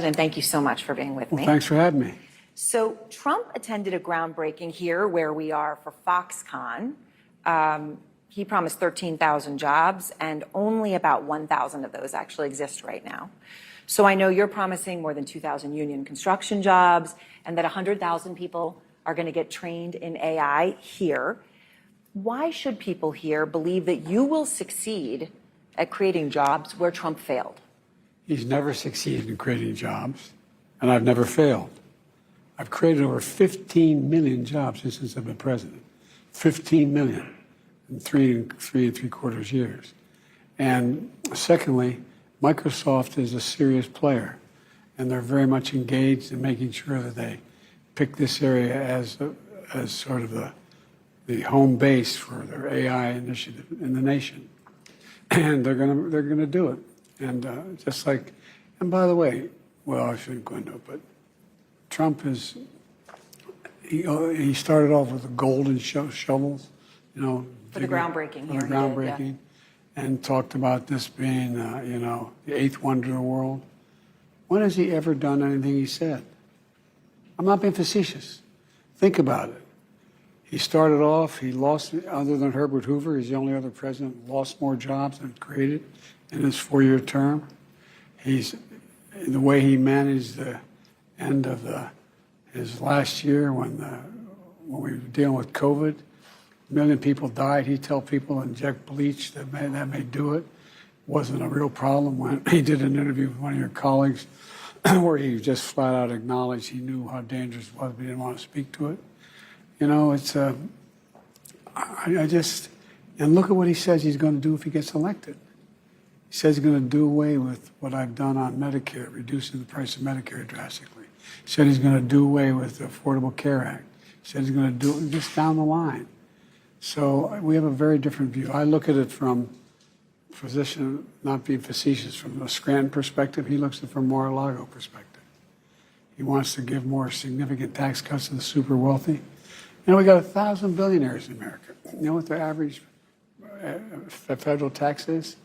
And thank you so much for being with me. Thanks for having me. So Trump attended a groundbreaking here where we are for Foxconn. He promised 13,000 jobs, and only about 1,000 of those actually exist right now. So I know you're promising more than 2,000 union construction jobs, and that 100,000 people are going to get trained in AI here. Why should people here believe that you will succeed at creating jobs where Trump failed? He's never succeeded in creating jobs, and I've never failed. I've created over 15 million jobs since I've been president. 15 million in three and three-quarters years. And secondly, Microsoft is a serious player, and they're very much engaged in making sure that they pick this area as sort of the home base for their AI initiative in the nation. And they're gonna do it. And just like, and by the way, well, I shouldn't go into it, but Trump is, he started off with the golden shovels, you know. For the groundbreaking here. For the groundbreaking, and talked about this being, you know, the eighth wonder of the world. When has he ever done anything he said? I'm not being facetious. Think about it. He started off, he lost, other than Herbert Hoover, he's the only other president who lost more jobs than created in his four-year term. He's, the way he managed the end of his last year when we were dealing with COVID, 1 million people died. He'd tell people inject bleach, that may do it. Wasn't a real problem. When he did an interview with one of your colleagues where he just flat out acknowledged he knew how dangerous it was, but he didn't want to speak to it. You know, it's, I just, and look at what he says he's going to do if he gets elected. He says he's going to do away with what I've done on Medicare, reducing the price of Medicare drastically. He said he's going to do away with the Affordable Care Act. He said he's going to do it just down the line. So we have a very different view. I look at it from physician, not being facetious, from a Scranton perspective. He looks at it from Mar-a-Lago perspective. He wants to give more significant tax cuts to the super wealthy. You know, we got 1,000 billionaires in America. You know what their average federal tax is?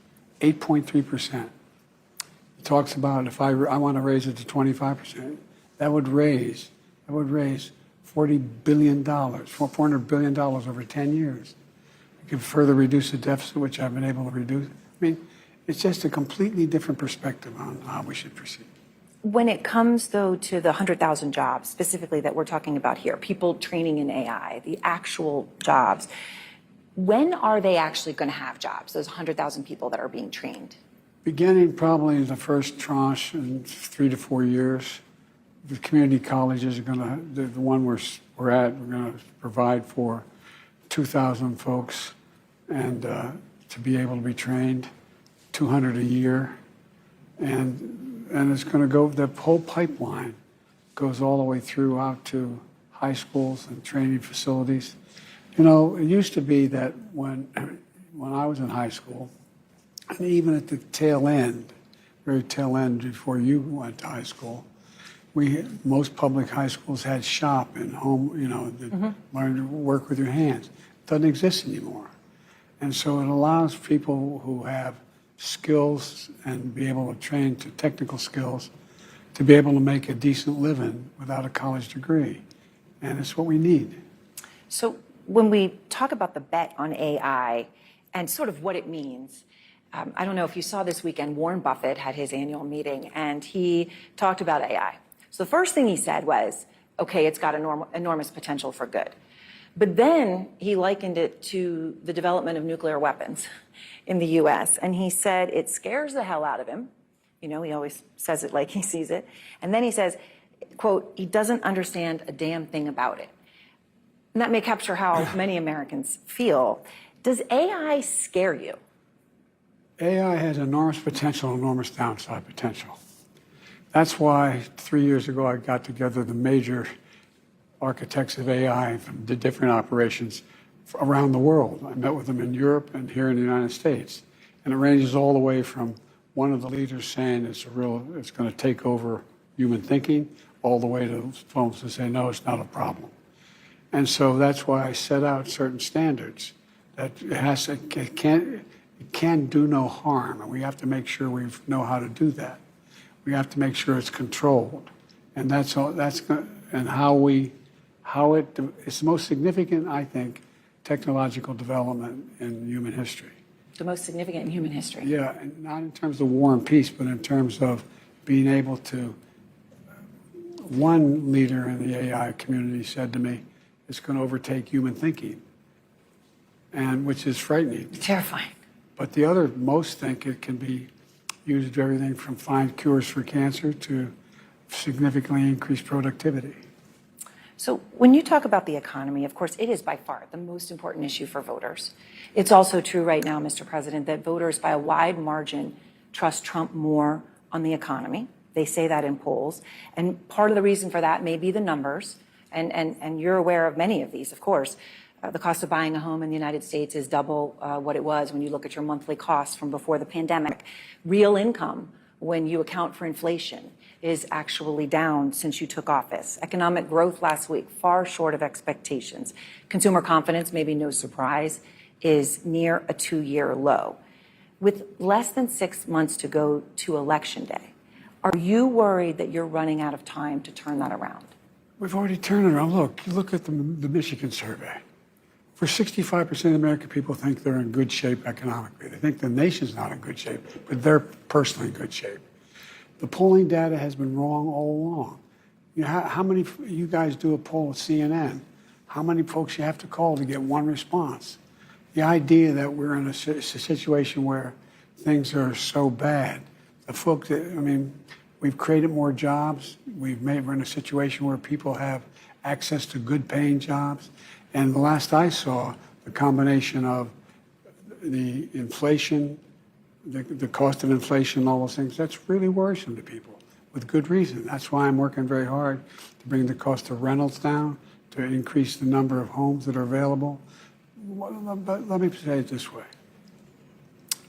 8.3%. He talks about if I want to raise it to 25%, that would raise $40 billion, $400 billion over 10 years. We can further reduce the deficit, which I've been able to reduce. I mean, it's just a completely different perspective on how we should proceed. When it comes, though, to the 100,000 jobs specifically that we're talking about here, people training in AI, the actual jobs, when are they actually going to have jobs, those 100,000 people that are being trained? Beginning probably the first tranche in 3 to 4 years. The community colleges are going to, the one we're at, we're going to provide for 2,000 folks and to be able to be trained, 200 a year. And it's going to go, the whole pipeline goes all the way through out to high schools and training facilities. You know, it used to be that when I was in high school, and even at the tail end, very tail end before you went to high school, most public high schools had shop and home, you know, learn to work with your hands. It doesn't exist anymore. And so it allows people who have skills and be able to train to technical skills to be able to make a decent living without a college degree. And it's what we need. So when we talk about the bet on AI and sort of what it means, I don't know if you saw this weekend, Warren Buffett had his annual meeting and he talked about AI. So the first thing he said was, okay, it's got enormous potential for good. But then he likened it to the development of nuclear weapons in the US. And he said it scares the hell out of him. You know, he always says it like he sees it. And then he says, quote, he doesn't understand a damn thing about it. And that may capture how many Americans feel. Does AI scare you? AI has enormous potential, enormous downside potential. That's why 3 years ago I got together the major architects of AI from the different operations around the world. I met with them in Europe and here in the United States. And it ranges all the way from one of the leaders saying it's going to take over human thinking, all the way to folks who say, no, it's not a problem. And so that's why I set out certain standards that it can't do no harm, and we have to make sure we know how to do that. We have to make sure it's controlled, and that's all. And it's the most significant, I think, technological development in human history. The most significant in human history. Yeah, and not in terms of war and peace, but in terms of being able to. One leader in the AI community said to me, "It's going to overtake human thinking," and which is frightening. Terrifying. But the other, most think it can be used to everything from find cures for cancer to significantly increase productivity. So when you talk about the economy, of course, it is by far the most important issue for voters. It's also true right now, Mr. President, that voters by a wide margin trust Trump more on the economy. They say that in polls. And part of the reason for that may be the numbers. And you're aware of many of these, of course. The cost of buying a home in the United States is double what it was when you look at your monthly costs from before the pandemic. Real income, when you account for inflation, is actually down since you took office. Economic growth last week, far short of expectations. Consumer confidence, maybe no surprise, is near a 2-year low. With less than 6 months to go to Election Day, are you worried that you're running out of time to turn that around? We've already turned it around. Look at the Michigan survey. For 65% of the American people think they're in good shape economically. They think the nation's not in good shape, but they're personally in good shape. The polling data has been wrong all along. How many, you guys do a poll at CNN, how many folks you have to call to get one response? The idea that we're in a situation where things are so bad, the folks that, we've created more jobs. We're in a situation where people have access to good paying jobs. And the last I saw, the combination of the inflation, the cost of inflation and all those things, that's really worrisome to people with good reason. That's why I'm working very hard to bring the cost of rentals down, to increase the number of homes that are available. But let me say it this way.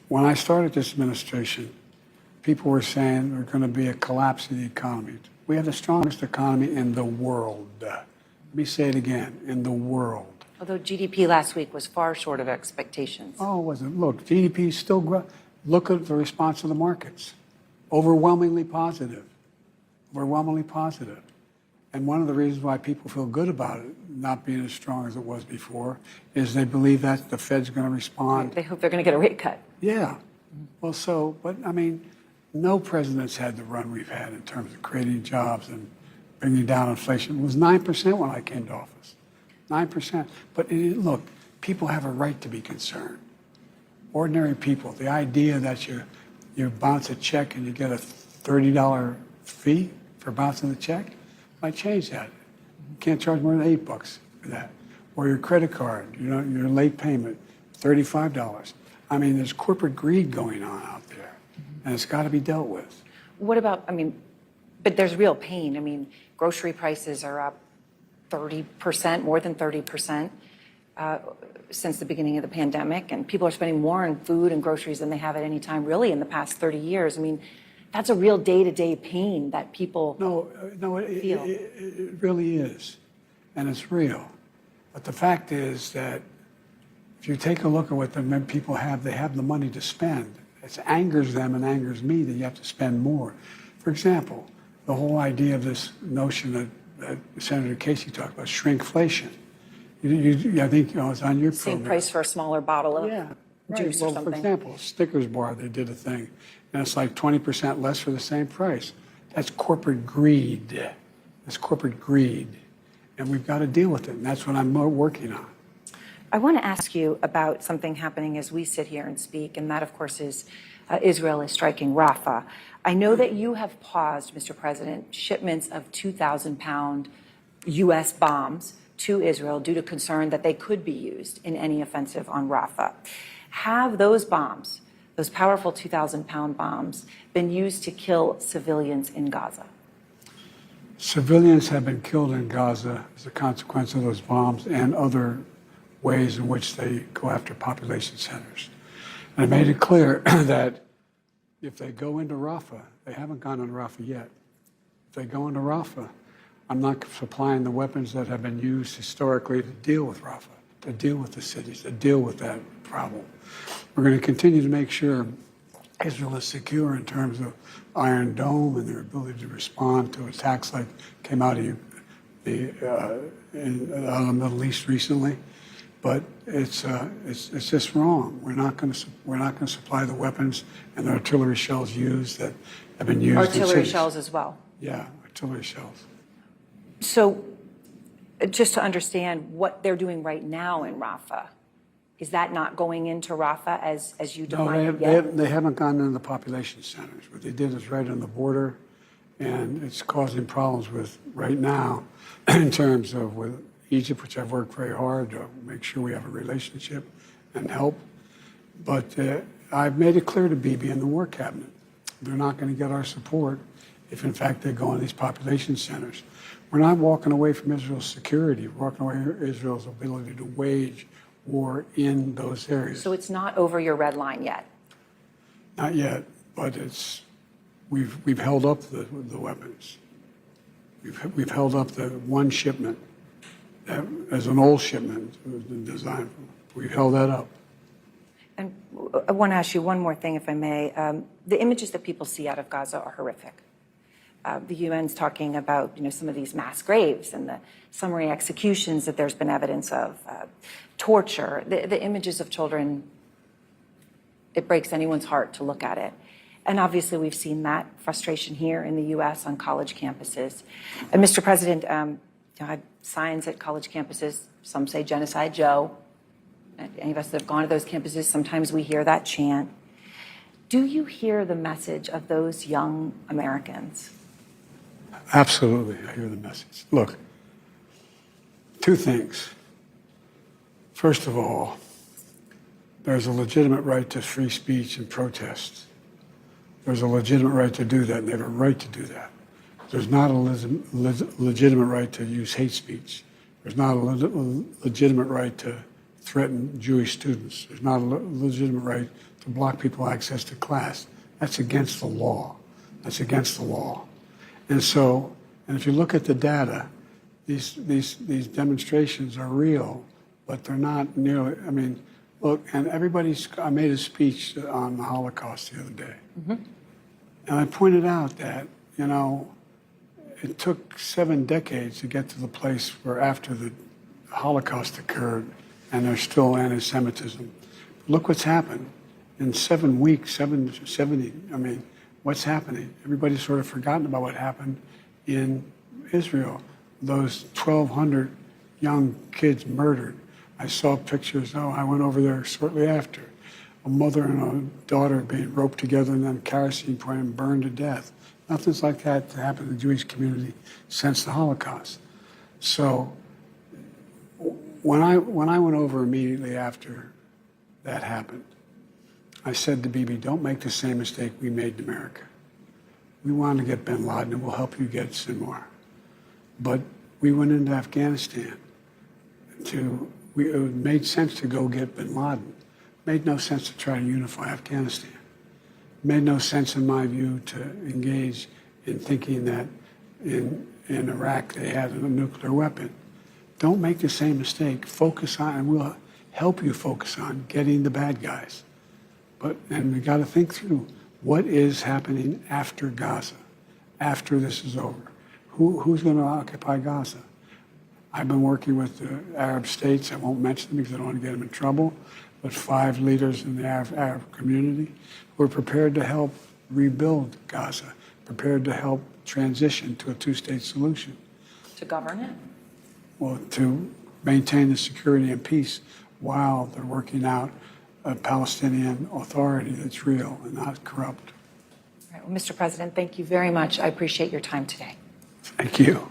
When I started this administration, people were saying there's going to be a collapse of the economy. We have the strongest economy in the world. Let me say it again, in the world. Although GDP last week was far short of expectations. Oh, it wasn't. Look, GDP is still growing. Look at the response of the markets. Overwhelmingly positive. Overwhelmingly positive. And one of the reasons why people feel good about it not being as strong as it was before is they believe that the Fed's going to respond. They hope they're going to get a rate cut. Yeah. Well, no president's had the run we've had in terms of creating jobs and bringing down inflation. It was 9% when I came to office. 9%. But look, people have a right to be concerned. Ordinary people, the idea that you bounce a check and you get a $30 fee for bouncing the check, I changed that. You can't charge more than $8 for that. Or your credit card, your late payment, $35. There's corporate greed going on out there, and it's got to be dealt with. What about, but there's real pain. Grocery prices are up 30%, more than 30%. Since the beginning of the pandemic, and people are spending more on food and groceries than they have at any time really in the past 30 years. That's a real day-to-day pain that people feel. It really is, and it's real. But the fact is that if you take a look at what the people have, they have the money to spend. It angers them and angers me that you have to spend more. For example, the whole idea of this notion that Senator Casey talked about, shrinkflation. I think it's on your Same program. price for a smaller bottle of juice or Well, something. for example, Snickers bar, they did a thing, and it's like 20% less for the same price. That's corporate greed. That's corporate greed. And we've got to deal with it, and that's what I'm working on. I want to ask you about something happening as we sit here and speak, and that, of course, is Israel is striking Rafah. I know that you have paused, Mr. President, shipments of 2,000-pound U.S. bombs to Israel due to concern that they could be used in any offensive on Rafah. Have those bombs, those powerful 2,000-pound bombs, been used to kill civilians in Gaza? Civilians have been killed in Gaza as a consequence of those bombs and other ways in which they go after population centers. And I made it clear that if they go into Rafah, they haven't gone into Rafah yet. If they go into Rafah, I'm not supplying the weapons that have been used historically to deal with Rafah, to deal with the cities, to deal with that problem. We're going to continue to make sure Israel is secure in terms of Iron Dome and their ability to respond to attacks like came out of the Middle East recently. But it's just wrong. We're not going to supply the weapons and the artillery shells used that have been used. Artillery shells as well. Yeah, artillery shells. So, just to understand what they're doing right now in Rafah, is that not going into Rafah as you define it yet? They haven't gone into the population centers. What they did is right on the border, and it's causing problems with right now in terms of with Egypt, which I've worked very hard to make sure we have a relationship and help. But I've made it clear to Bibi and the War Cabinet, they're not going to get our support if, in fact, they go in these population centers. We're not walking away from Israel's security. We're walking away from Israel's ability to wage war in those areas. So it's not over your red line yet? Not yet, but we've held up the weapons. We've held up the one shipment as an old shipment it was designed for. We've held that up. And I want to ask you one more thing, if I may. The images that people see out of Gaza are horrific. The UN's talking about, some of these mass graves and the summary executions that there's been evidence of, torture. The images of children, it breaks anyone's heart to look at it. And obviously, we've seen that frustration here in the U.S. on college campuses. And Mr. President, I have signs at college campuses. Some say Genocide Joe. Any of us that have gone to those campuses, sometimes we hear that chant. Do you hear the message of those young Americans? Absolutely, I hear the message. Look, two things. First of all, there's a legitimate right to free speech and protest. There's a legitimate right to do that, and they have a right to do that. There's not a legitimate right to use hate speech. There's not a legitimate right to threaten Jewish students. There's not a legitimate right to block people access to class. That's against the law. That's against the law. And so, and if you look at the data, these demonstrations are real, but they're not nearly, look, and I made a speech on the Holocaust the other day. Mm-hmm. And I pointed out that, it took 7 decades to get to the place where after the Holocaust occurred, and there's still anti-Semitism. Look what's happened. In 7 weeks, 70, what's happening? Everybody's sort of forgotten about what happened in Israel. Those 1,200 young kids murdered. I saw pictures, I went over there shortly after. A mother and a daughter being roped together and then kerosene poured and burned to death. Nothing's like that to happen in the Jewish community since the Holocaust. So when I went over immediately after that happened, I said to Bibi, don't make the same mistake we made in America. We wanted to get bin Laden, and we'll help you get Sinwar. But we went into Afghanistan it made sense to go get bin Laden. It made no sense to try to unify Afghanistan. It made no sense, in my view, to engage in thinking that in Iraq they had a nuclear weapon. Don't make the same mistake. Focus on, and we'll help you focus on getting the bad guys. And we got to think through what is happening after Gaza, after this is over. Who's going to occupy Gaza? I've been working with the Arab states. I won't mention them because I don't want to get them in trouble. But 5 leaders in the Arab community who are prepared to help rebuild Gaza, prepared to help transition to a 2-state solution. To govern it? Well, to maintain the security and peace while they're working out a Palestinian authority that's real and not corrupt. All right. Well, Mr. President, thank you very much. I appreciate your time today. Thank you.